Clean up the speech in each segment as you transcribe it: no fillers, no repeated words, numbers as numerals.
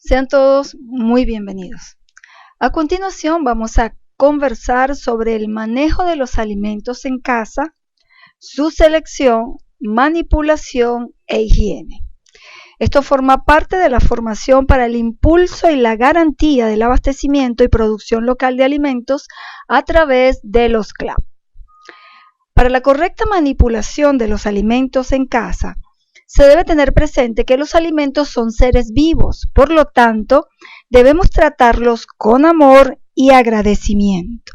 Sean todos muy bienvenidos. A continuación vamos a conversar sobre el manejo de los alimentos en casa, su selección, manipulación e higiene. Esto forma parte de la formación para el impulso y la garantía del abastecimiento y producción local de alimentos a través de los CLAP. Para la correcta manipulación de los alimentos en casa, se debe tener presente que los alimentos son seres vivos, por lo tanto, debemos tratarlos con amor y agradecimiento.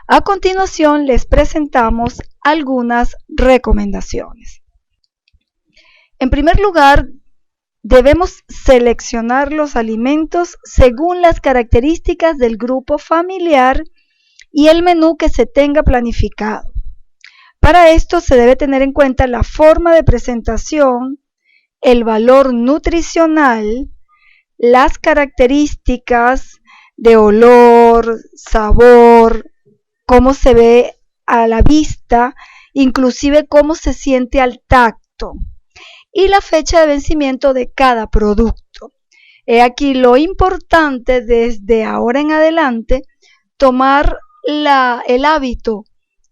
A continuación, les presentamos algunas recomendaciones. En primer lugar, debemos seleccionar los alimentos según las características del grupo familiar y el menú que se tenga planificado. Para esto se debe tener en cuenta la forma de presentación, el valor nutricional, las características de olor, sabor, cómo se ve a la vista, inclusive cómo se siente al tacto, y la fecha de vencimiento de cada producto. He aquí lo importante desde ahora en adelante, tomar el hábito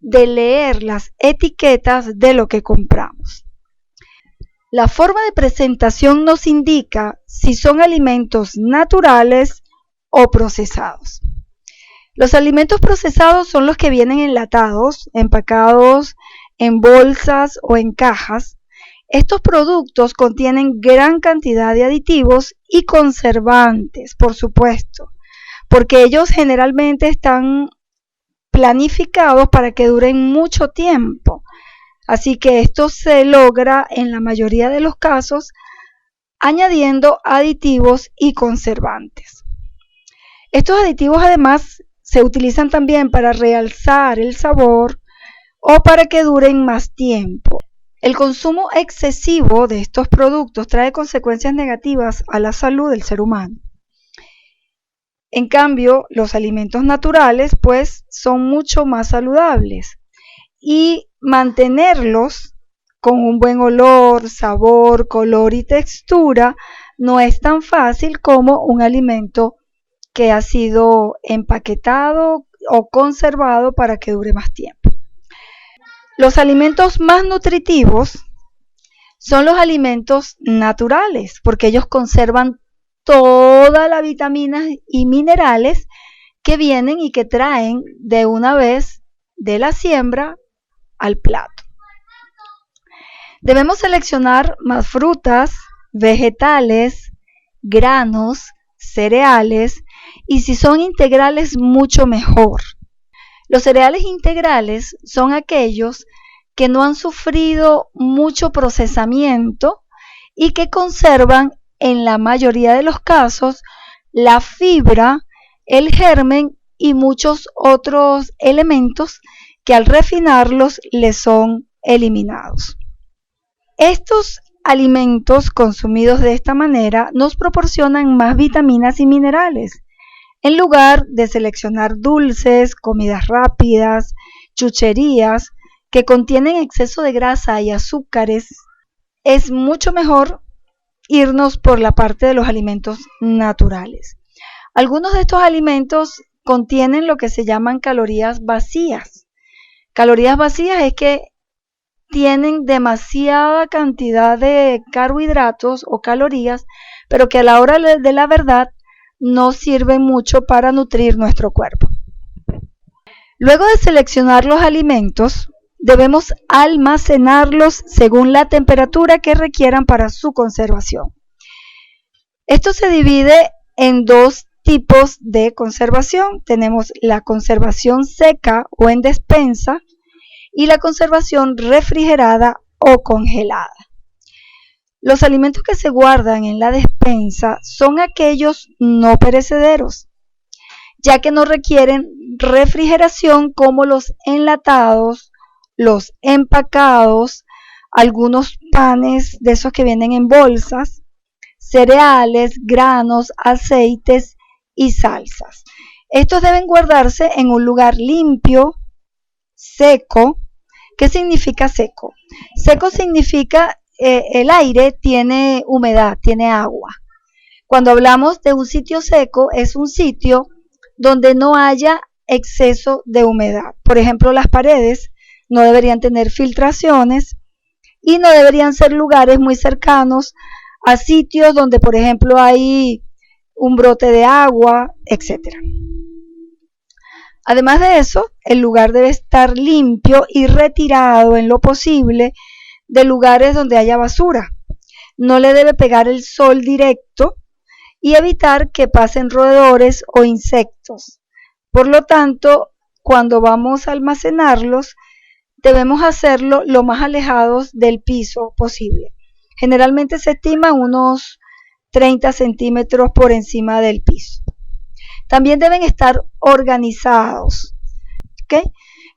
de leer las etiquetas de lo que compramos. La forma de presentación nos indica si son alimentos naturales o procesados. Los alimentos procesados son los que vienen enlatados, empacados en bolsas o en cajas. Estos productos contienen gran cantidad de aditivos y conservantes, por supuesto, porque ellos generalmente están planificados para que duren mucho tiempo. Así que esto se logra en la mayoría de los casos añadiendo aditivos y conservantes. Estos aditivos además se utilizan también para realzar el sabor o para que duren más tiempo. El consumo excesivo de estos productos trae consecuencias negativas a la salud del ser humano. En cambio, los alimentos naturales pues son mucho más saludables y mantenerlos con un buen olor, sabor, color y textura no es tan fácil como un alimento que ha sido empaquetado o conservado para que dure más tiempo. Los alimentos más nutritivos son los alimentos naturales porque ellos conservan todas las vitaminas y minerales que vienen y que traen de una vez de la siembra al plato. Debemos seleccionar más frutas, vegetales, granos, cereales y si son integrales mucho mejor. Los cereales integrales son aquellos que no han sufrido mucho procesamiento y que conservan en la mayoría de los casos la fibra, el germen y muchos otros elementos que al refinarlos les son eliminados. Estos alimentos consumidos de esta manera nos proporcionan más vitaminas y minerales, en lugar de seleccionar dulces, comidas rápidas, chucherías que contienen exceso de grasa y azúcares. Es mucho mejor irnos por la parte de los alimentos naturales. Algunos de estos alimentos contienen lo que se llaman calorías vacías. Calorías vacías es que tienen demasiada cantidad de carbohidratos o calorías, pero que a la hora de la verdad no sirven mucho para nutrir nuestro cuerpo. Luego de seleccionar los alimentos, debemos almacenarlos según la temperatura que requieran para su conservación. Esto se divide en dos tipos de conservación. Tenemos la conservación seca o en despensa y la conservación refrigerada o congelada. Los alimentos que se guardan en la despensa son aquellos no perecederos, ya que no requieren refrigeración como los enlatados, los empacados, algunos panes de esos que vienen en bolsas, cereales, granos, aceites y salsas. Estos deben guardarse en un lugar limpio, seco. ¿Qué significa seco? Seco significa el aire tiene humedad, tiene agua. Cuando hablamos de un sitio seco, es un sitio donde no haya exceso de humedad. Por ejemplo, las paredes no deberían tener filtraciones y no deberían ser lugares muy cercanos a sitios donde, por ejemplo, hay un brote de agua, etc. Además de eso, el lugar debe estar limpio y retirado en lo posible de lugares donde haya basura. No le debe pegar el sol directo y evitar que pasen roedores o insectos. Por lo tanto, cuando vamos a almacenarlos, debemos hacerlo lo más alejados del piso posible. Generalmente se estima unos 30 centímetros por encima del piso. También deben estar organizados, ¿okay?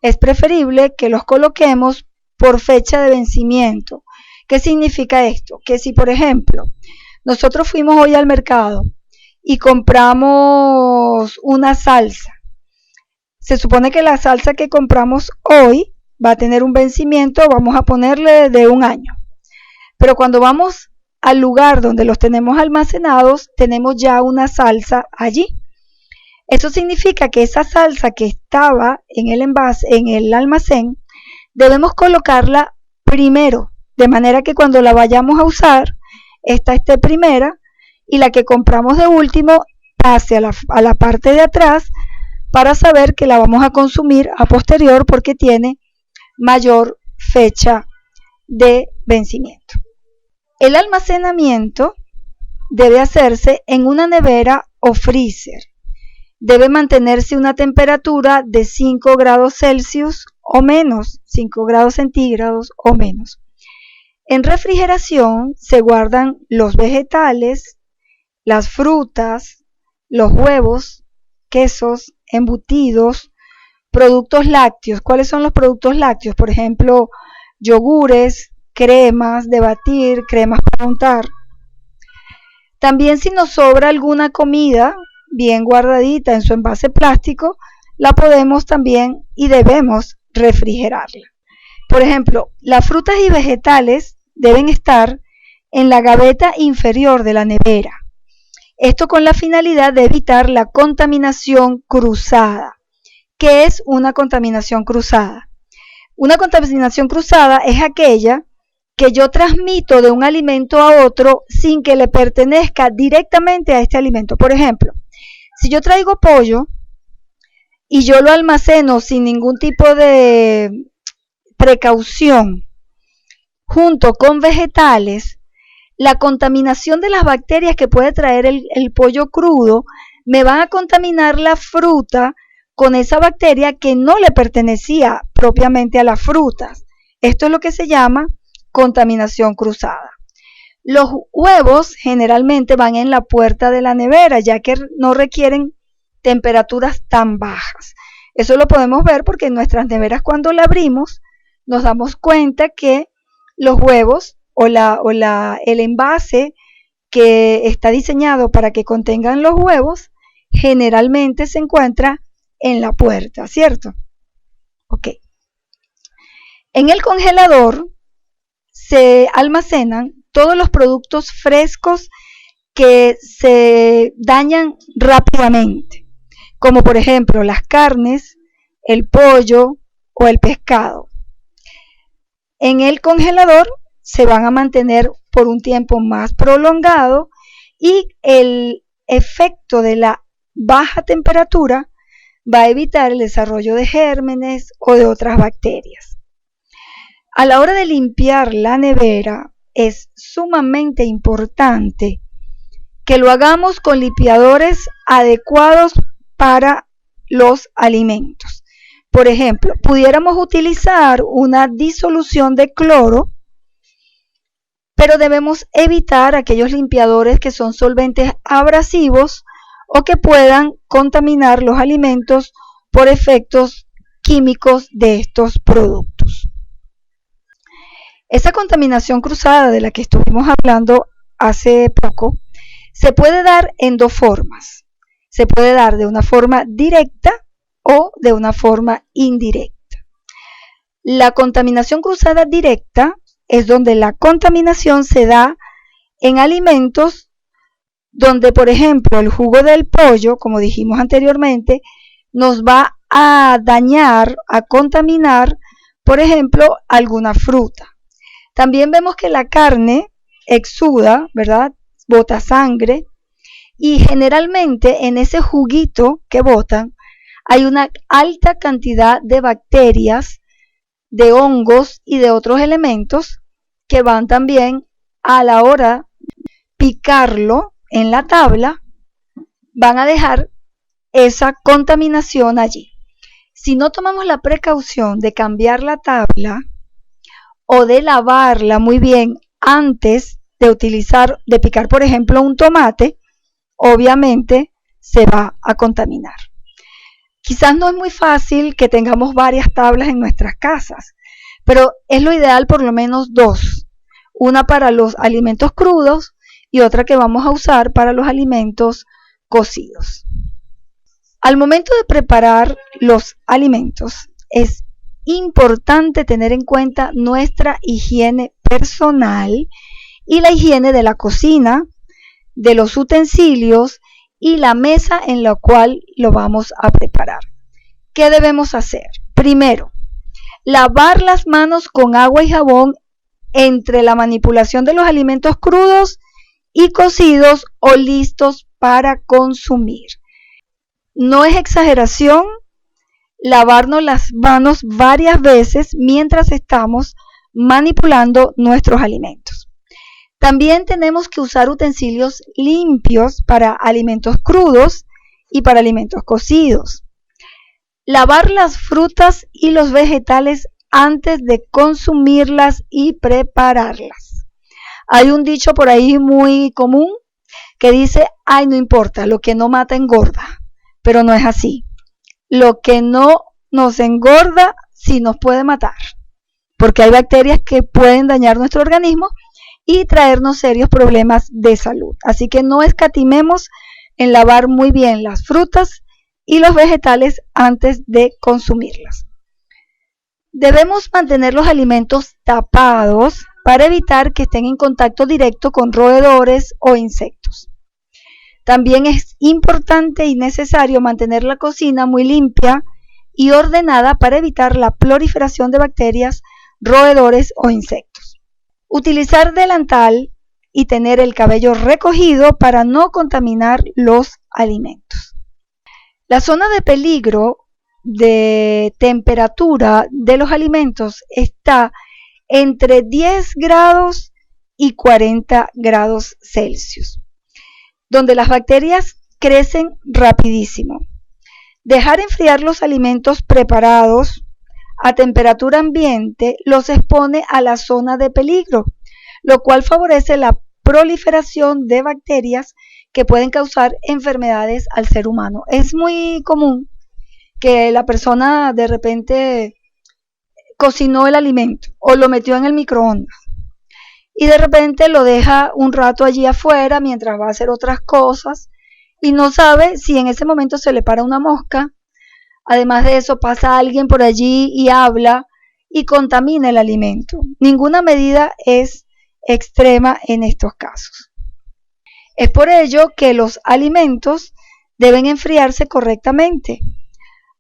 Es preferible que los coloquemos por fecha de vencimiento. ¿Qué significa esto? Que si, por ejemplo, nosotros fuimos hoy al mercado y compramos una salsa, se supone que la salsa que compramos hoy va a tener un vencimiento, vamos a ponerle de 1 año. Pero cuando vamos al lugar donde los tenemos almacenados, tenemos ya una salsa allí. Eso significa que esa salsa que estaba en el envase, en el almacén, debemos colocarla primero, de manera que cuando la vayamos a usar, esta esté primera y la que compramos de último pase a la parte de atrás para saber que la vamos a consumir a posterior porque tiene mayor fecha de vencimiento. El almacenamiento debe hacerse en una nevera o freezer. Debe mantenerse una temperatura de 5 grados Celsius o menos, 5 grados centígrados o menos. En refrigeración se guardan los vegetales, las frutas, los huevos, quesos, embutidos, productos lácteos. ¿Cuáles son los productos lácteos? Por ejemplo, yogures, cremas de batir, cremas para untar. También si nos sobra alguna comida bien guardadita en su envase plástico, la podemos también y debemos refrigerarla. Por ejemplo, las frutas y vegetales deben estar en la gaveta inferior de la nevera. Esto con la finalidad de evitar la contaminación cruzada. ¿Qué es una contaminación cruzada? Una contaminación cruzada es aquella que yo transmito de un alimento a otro sin que le pertenezca directamente a este alimento. Por ejemplo, si yo traigo pollo y yo lo almaceno sin ningún tipo de precaución junto con vegetales, la contaminación de las bacterias que puede traer el pollo crudo me van a contaminar la fruta con esa bacteria que no le pertenecía propiamente a las frutas. Esto es lo que se llama contaminación cruzada. Los huevos generalmente van en la puerta de la nevera, ya que no requieren temperaturas tan bajas. Eso lo podemos ver porque en nuestras neveras cuando la abrimos nos damos cuenta que los huevos o el envase que está diseñado para que contengan los huevos generalmente se encuentra en la puerta, ¿cierto? Ok. En el congelador se almacenan todos los productos frescos que se dañan rápidamente, como por ejemplo las carnes, el pollo o el pescado. En el congelador se van a mantener por un tiempo más prolongado y el efecto de la baja temperatura va a evitar el desarrollo de gérmenes o de otras bacterias. A la hora de limpiar la nevera es sumamente importante que lo hagamos con limpiadores adecuados para los alimentos. Por ejemplo, pudiéramos utilizar una disolución de cloro, pero debemos evitar aquellos limpiadores que son solventes abrasivos o que puedan contaminar los alimentos por efectos químicos de estos productos. Esa contaminación cruzada de la que estuvimos hablando hace poco se puede dar en dos formas. Se puede dar de una forma directa o de una forma indirecta. La contaminación cruzada directa es donde la contaminación se da en alimentos donde por ejemplo el jugo del pollo, como dijimos anteriormente, nos va a dañar, a contaminar, por ejemplo, alguna fruta. También vemos que la carne exuda, ¿verdad? Bota sangre, y generalmente en ese juguito que botan hay una alta cantidad de bacterias, de hongos y de otros elementos que van también a la hora de picarlo en la tabla, van a dejar esa contaminación allí. Si no tomamos la precaución de cambiar la tabla o de lavarla muy bien antes de picar, por ejemplo, un tomate, obviamente se va a contaminar. Quizás no es muy fácil que tengamos varias tablas en nuestras casas, pero es lo ideal por lo menos 2. Una para los alimentos crudos y otra que vamos a usar para los alimentos cocidos. Al momento de preparar los alimentos, es importante tener en cuenta nuestra higiene personal y la higiene de la cocina, de los utensilios y la mesa en la cual lo vamos a preparar. ¿Qué debemos hacer? Primero, lavar las manos con agua y jabón entre la manipulación de los alimentos crudos y cocidos o listos para consumir. No es exageración lavarnos las manos varias veces mientras estamos manipulando nuestros alimentos. También tenemos que usar utensilios limpios para alimentos crudos y para alimentos cocidos. Lavar las frutas y los vegetales antes de consumirlas y prepararlas. Hay un dicho por ahí muy común que dice, ay, no importa, lo que no mata engorda. Pero no es así. Lo que no nos engorda sí nos puede matar, porque hay bacterias que pueden dañar nuestro organismo y traernos serios problemas de salud. Así que no escatimemos en lavar muy bien las frutas y los vegetales antes de consumirlas. Debemos mantener los alimentos tapados para evitar que estén en contacto directo con roedores o insectos. También es importante y necesario mantener la cocina muy limpia y ordenada para evitar la proliferación de bacterias, roedores o insectos. Utilizar delantal y tener el cabello recogido para no contaminar los alimentos. La zona de peligro de temperatura de los alimentos está entre 10 grados y 40 grados Celsius, donde las bacterias crecen rapidísimo. Dejar enfriar los alimentos preparados a temperatura ambiente los expone a la zona de peligro, lo cual favorece la proliferación de bacterias que pueden causar enfermedades al ser humano. Es muy común que la persona de repente cocinó el alimento o lo metió en el microondas y de repente lo deja un rato allí afuera mientras va a hacer otras cosas y no sabe si en ese momento se le para una mosca. Además de eso, pasa alguien por allí y habla y contamina el alimento. Ninguna medida es extrema en estos casos. Es por ello que los alimentos deben enfriarse correctamente.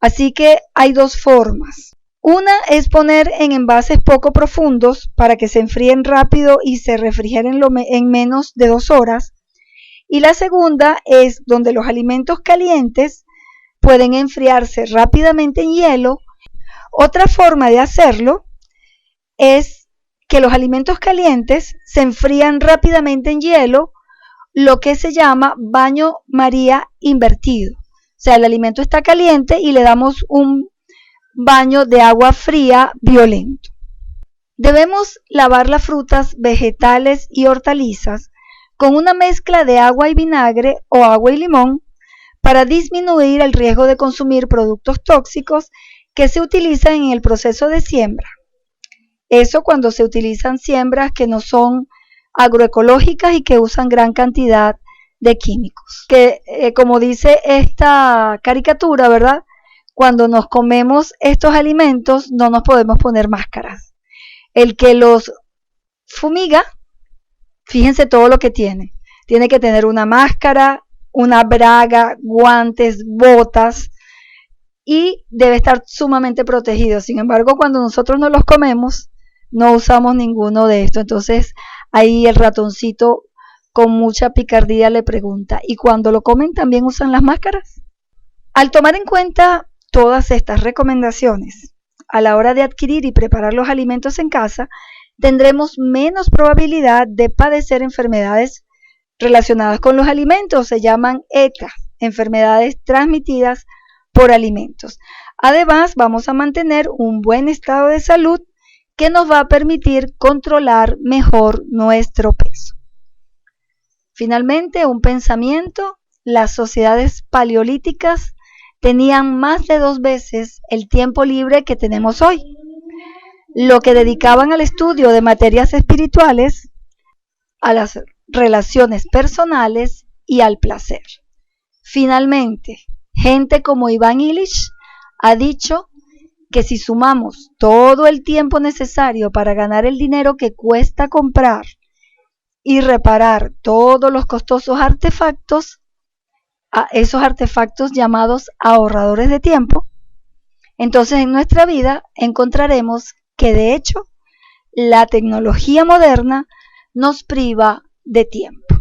Así que hay 2 formas. Una es poner en envases poco profundos para que se enfríen rápido y se refrigeren en menos de 2 horas. Y la segunda es donde los alimentos calientes pueden enfriarse rápidamente en hielo. Otra forma de hacerlo es que los alimentos calientes se enfrían rápidamente en hielo, lo que se llama baño María invertido. O sea, el alimento está caliente y le damos un baño de agua fría violento. Debemos lavar las frutas, vegetales y hortalizas con una mezcla de agua y vinagre o agua y limón para disminuir el riesgo de consumir productos tóxicos que se utilizan en el proceso de siembra. Eso cuando se utilizan siembras que no son agroecológicas y que usan gran cantidad de químicos. Que como dice esta caricatura, ¿verdad? Cuando nos comemos estos alimentos no nos podemos poner máscaras. El que los fumiga, fíjense todo lo que tiene. tiene que tener una máscara, una braga, guantes, botas y debe estar sumamente protegido. Sin embargo, cuando nosotros no los comemos, no usamos ninguno de estos. Entonces ahí el ratoncito con mucha picardía le pregunta, ¿y cuando lo comen también usan las máscaras? Al tomar en cuenta todas estas recomendaciones, a la hora de adquirir y preparar los alimentos en casa, tendremos menos probabilidad de padecer enfermedades relacionadas con los alimentos. Se llaman ETA, enfermedades transmitidas por alimentos. Además, vamos a mantener un buen estado de salud que nos va a permitir controlar mejor nuestro peso. Finalmente, un pensamiento: las sociedades paleolíticas tenían más de 2 veces el tiempo libre que tenemos hoy, lo que dedicaban al estudio de materias espirituales, a las relaciones personales y al placer. Finalmente, gente como Ivan Illich ha dicho que si sumamos todo el tiempo necesario para ganar el dinero que cuesta comprar y reparar todos los costosos artefactos, a esos artefactos llamados ahorradores de tiempo, entonces en nuestra vida encontraremos que de hecho la tecnología moderna nos priva de tiempo.